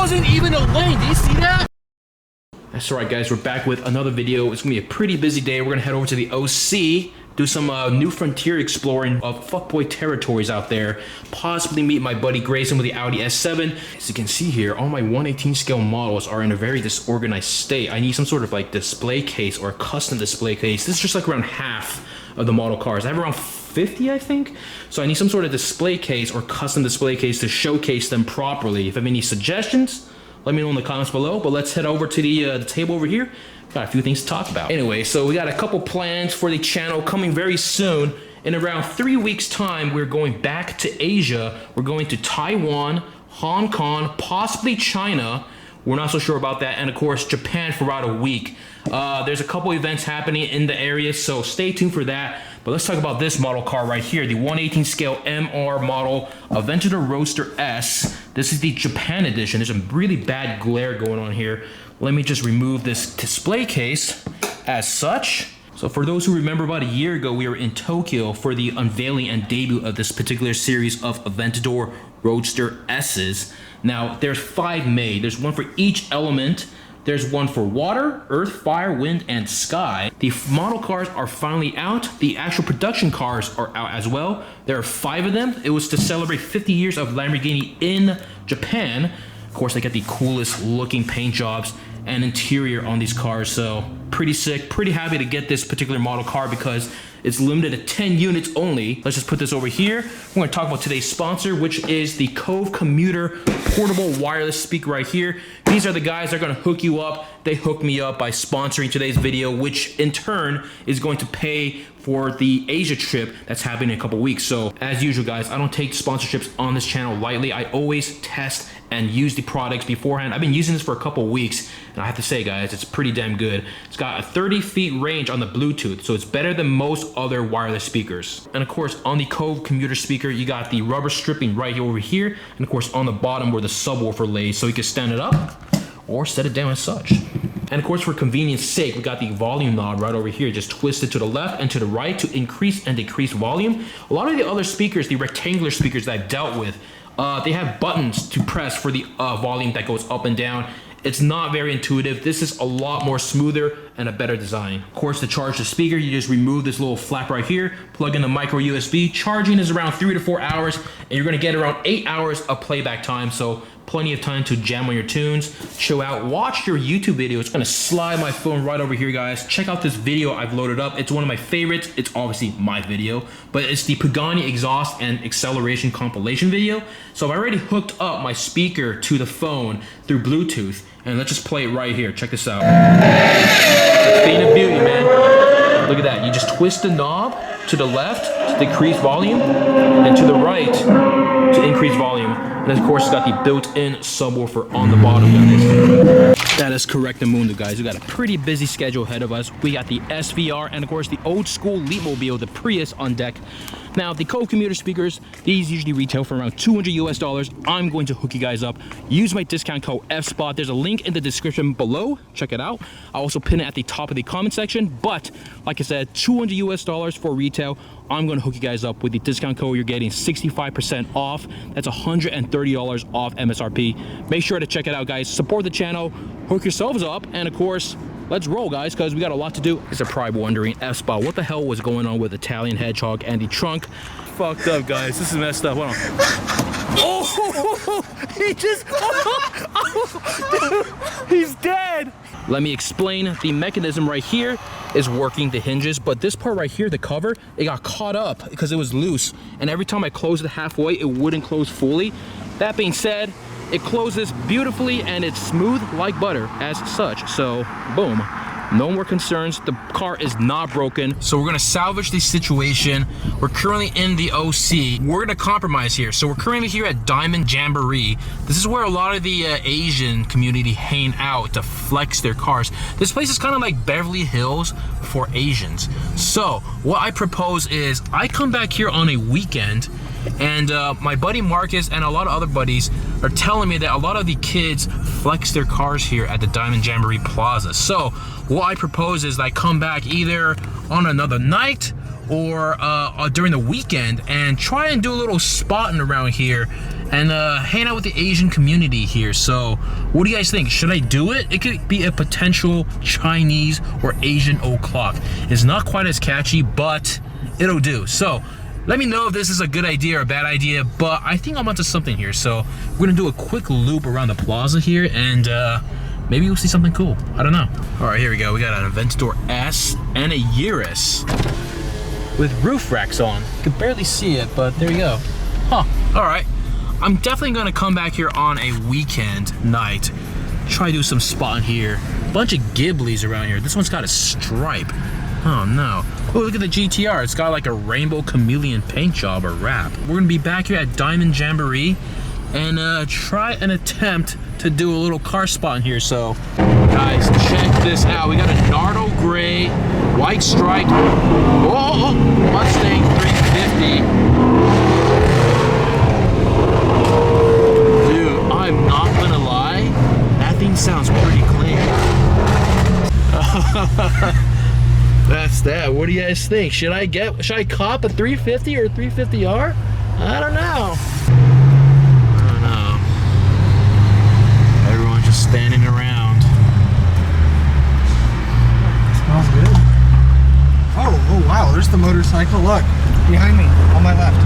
wasn't even a lane. Do you see that? That's right, guys. We're back with another video. It's gonna be a pretty busy day. We're gonna head over to the OC, do some new frontier exploring of fuckboy territories out there. Possibly meet my buddy Grayson with the Audi S7. As you can see here, all my 1/18 scale models are in a very disorganized state. I need some sort of like display case or a custom display case. This is just like around half of the model cars. I have around 50, I think. So I need some sort of display case or custom display case to showcase them properly. If you have any suggestions, let me know in the comments below. But let's head over to the table over here. Got a few things to talk about. Anyway, so we got a couple plans for the channel coming very soon. In around 3 weeks time, we're going back to Asia. We're going to Taiwan, Hong Kong, possibly China. We're not so sure about that. And of course, Japan for about a week. There's a couple events happening in the area, so stay tuned for that. But let's talk about this model car right here, the 1/18 scale MR model Aventador Roadster S. This is the Japan edition. There's a really bad glare going on here. Let me just remove this display case as such. So for those who remember, about a year ago, we were in Tokyo for the unveiling and debut of this particular series of Aventador Roadster S's. Now, there's 5 made. There's one for each element. There's one for water, earth, fire, wind, and sky. The model cars are finally out. The actual production cars are out as well. There are 5 of them. It was to celebrate 50 years of Lamborghini in Japan. Of course, they get the coolest looking paint jobs and interior on these cars, so pretty sick. Pretty happy to get this particular model car because it's limited to 10 units only. Let's just put this over here. We're going to talk about today's sponsor, which is the Cove Commuter portable wireless speaker right here. These are the guys that are going to hook you up. They hooked me up by sponsoring today's video, which in turn is going to pay for the Asia trip that's happening in a couple weeks. So as usual, guys, I don't take sponsorships on this channel lightly. I always test and use the products beforehand. I've been using this for a couple weeks, and I have to say, guys, it's pretty damn good. It's got a 30 feet range on the Bluetooth, so it's better than most other wireless speakers. And of course, on the Cove Commuter speaker, you got the rubber stripping right here over here, and of course on the bottom where the subwoofer lays, so you can stand it up or set it down as such. And of course, for convenience sake, we got the volume knob right over here. Just twist it to the left and to the right to increase and decrease volume. A lot of the other speakers, the rectangular speakers that I've dealt with, they have buttons to press for the volume that goes up and down. It's not very intuitive. This is a lot more smoother and a better design. Of course, to charge the speaker, you just remove this little flap right here, plug in the micro USB. Charging is around 3 to 4 hours, and you're gonna get around 8 hours of playback time, so plenty of time to jam on your tunes, chill out, watch your YouTube video. It's gonna slide my phone right over here, guys. Check out this video I've loaded up. It's one of my favorites. It's obviously my video, but it's the Pagani exhaust and acceleration compilation video. So I've already hooked up my speaker to the phone through Bluetooth, and let's just play it right here. Check this out. It's a thing of beauty, man. Look at that. You just twist the knob to the left to decrease volume, and to the right to increase volume. And of course, it's got the built-in subwoofer on the bottom, guys. That is correct, Mundo, guys. We got a pretty busy schedule ahead of us. We got the SVR and of course the old school Leapmobile, the Prius on deck. Now, the Cove Commuter speakers, these usually retail for around $200 US. I'm going to hook you guys up. Use my discount code effspot. There's a link in the description below. Check it out. I'll also pin it at the top of the comment section. But like I said, $200 US for retail. I'm going to hook you guys up with the discount code. You're getting 65% off. That's $130 off MSRP. Make sure to check it out, guys. Support the channel, hook yourselves up, and of course, let's roll, guys, because we got a lot to do. It's a probably wondering, F-Spot, what the hell was going on with Italian Hedgehog and the trunk? Fucked up, guys. This is messed up. Hold on. Oh, he just, dude, he's dead. Let me explain. The mechanism right here is working the hinges, but this part right here, the cover, it got caught up because it was loose. And every time I closed it halfway, it wouldn't close fully. That being said, it closes beautifully and it's smooth like butter as such. So boom, no more concerns. The car is not broken. So we're gonna salvage the situation. We're currently in the OC. We're gonna compromise here. So we're currently here at Diamond Jamboree. This is where a lot of the Asian community hang out to flex their cars. This place is kind of like Beverly Hills for Asians. So what I propose is I come back here on a weekend, and my buddy Marcus and a lot of other buddies are telling me that a lot of the kids flex their cars here at the Diamond Jamboree Plaza. So what I propose is I come back either on another night or during the weekend and try and do a little spotting around here and hang out with the Asian community here. So what do you guys think? Should I do it? It could be a potential Chinese or Asian old clock. It's not quite as catchy, but it'll do. So let me know if this is a good idea or a bad idea, but I think I'm onto something here. So we're gonna do a quick loop around the plaza here, and maybe we'll see something cool. I don't know. All right, here we go. We got an Aventador S and a Urus with roof racks on. You can barely see it, but there you go. Huh, all right. I'm definitely gonna come back here on a weekend night, try to do some spotting here. Bunch of Ghiblis around here. This one's got a stripe. Oh no. Oh, look at the GTR. It's got like a rainbow chameleon paint job or wrap. We're gonna be back here at Diamond Jamboree and try an attempt to do a little car spot in here. So guys, check this out. We got a Nardo gray, white striped, oh, Mustang 350. Dude, I'm not gonna lie, that thing sounds pretty clean. That's that. What do you guys think? Should I cop a 350 or a 350R? I don't know. Everyone's just standing around. Smells good. Oh wow, there's the motorcycle. Look, behind me, on my left.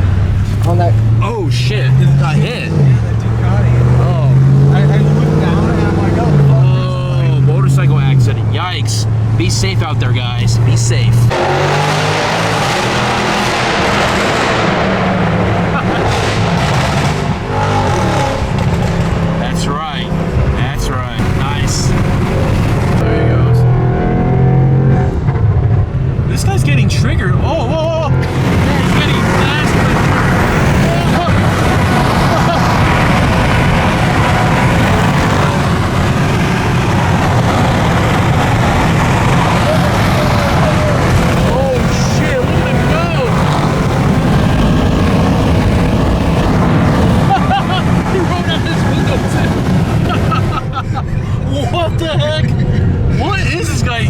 On that. Oh shit, got hit. Yeah, that Ducati. Oh. I looked down and I'm like, oh, motorcycle accident. Yikes. Be safe out there, guys. Be safe. That's right. That's right. Nice. There he goes. This guy's getting triggered. Oh, whoa, whoa. He's getting fast. What the heck? What is this guy?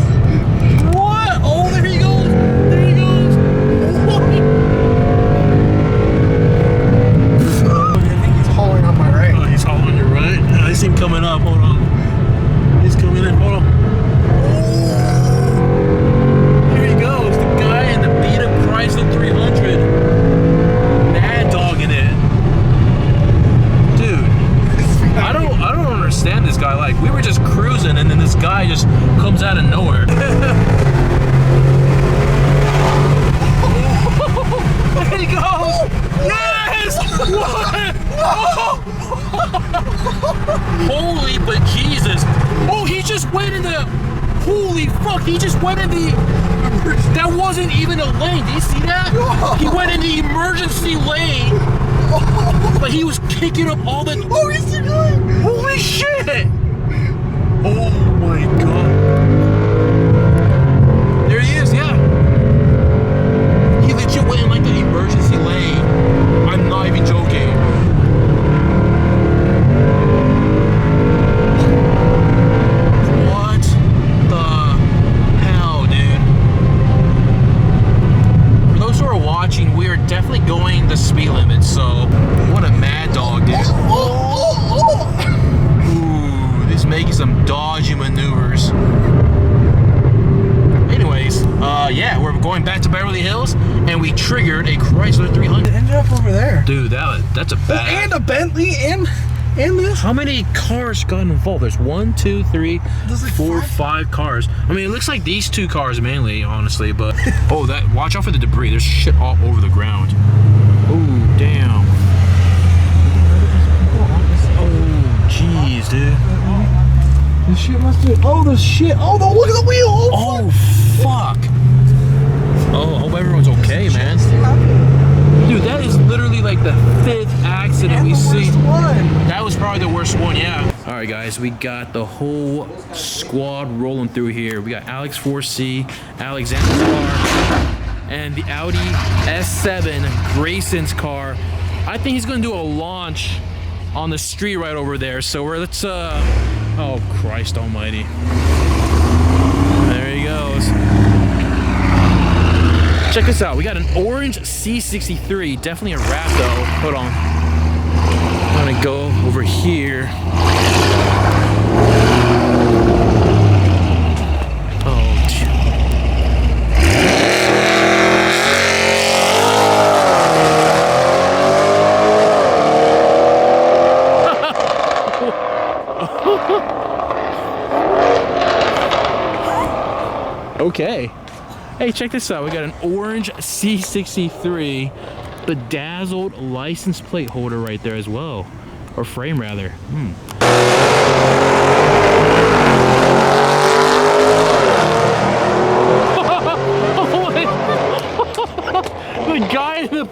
What? Oh, there he goes. There he goes. What? I think he's hauling on my right. Oh, he's hauling on your right? I see him coming up. Hold on. He's coming in. Hold on. Oh, here he goes. The guy in the beat-up Chrysler 300. Mad dogging it. Dude. I don't understand this guy. Like, we were just cruising and then this guy just comes out of nowhere. There he goes! Yes! What? Holy but Jesus! Oh, he just went in the... Holy fuck, he just went in the... That wasn't even a lane. Do you see that? He went in the emergency lane. But he was kicking up all the... Oh, he's going! Holy shit! Oh my god. There he is, yeah. He legit went in like the emergency lane. I'm not even joking. What the hell, dude? For those who are watching, we are definitely going the speed limit, so what a mad dog, dude. Ooh, this is making some dodgy maneuvers. Anyways, yeah, we're going back to Beverly Hills, and we triggered a Chrysler 300. It ended up over there. Dude, that's a bad... And a Bentley, and this. How many cars got involved? There's 1, 2, 3, Like 4, 5 cars. I mean, it looks like these 2 cars mainly, honestly, but... Oh, watch out for the debris. There's shit all over the ground. Oh, damn. Oh, jeez, dude. This shit must be... Oh, the shit. Oh, no, look at the wheel. Oh, fuck. Oh, I hope everyone's okay, man. Dude, that is literally like the 5th accident we've seen. That was probably the worst one, yeah. All right, guys, we got the whole squad rolling through here. We got Alex 4C, Alexander's car, and the Audi S7, Grayson's car. I think he's gonna do a launch on the street right over there. So let's, oh, Christ almighty. There he goes. Check this out. We got an orange C63. Definitely a wrap though. Hold on. I'm gonna go over here. Oh, okay. Hey, check this out. We got an orange C63 bedazzled license plate holder right there as well. Or frame, rather. The guy in the...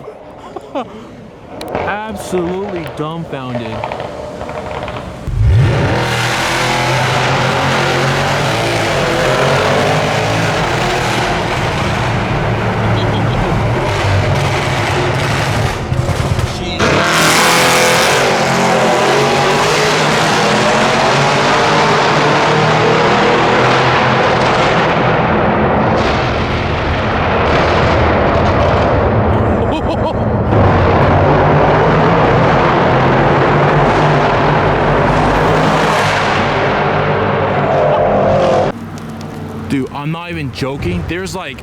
Absolutely dumbfounded. Dude, I'm not even joking. There's like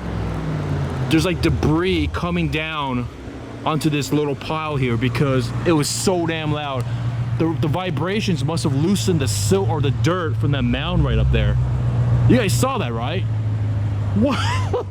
debris coming down onto this little pile here because it was so damn loud. The vibrations must have loosened the silt or the dirt from that mound right up there. You guys saw that, right? What?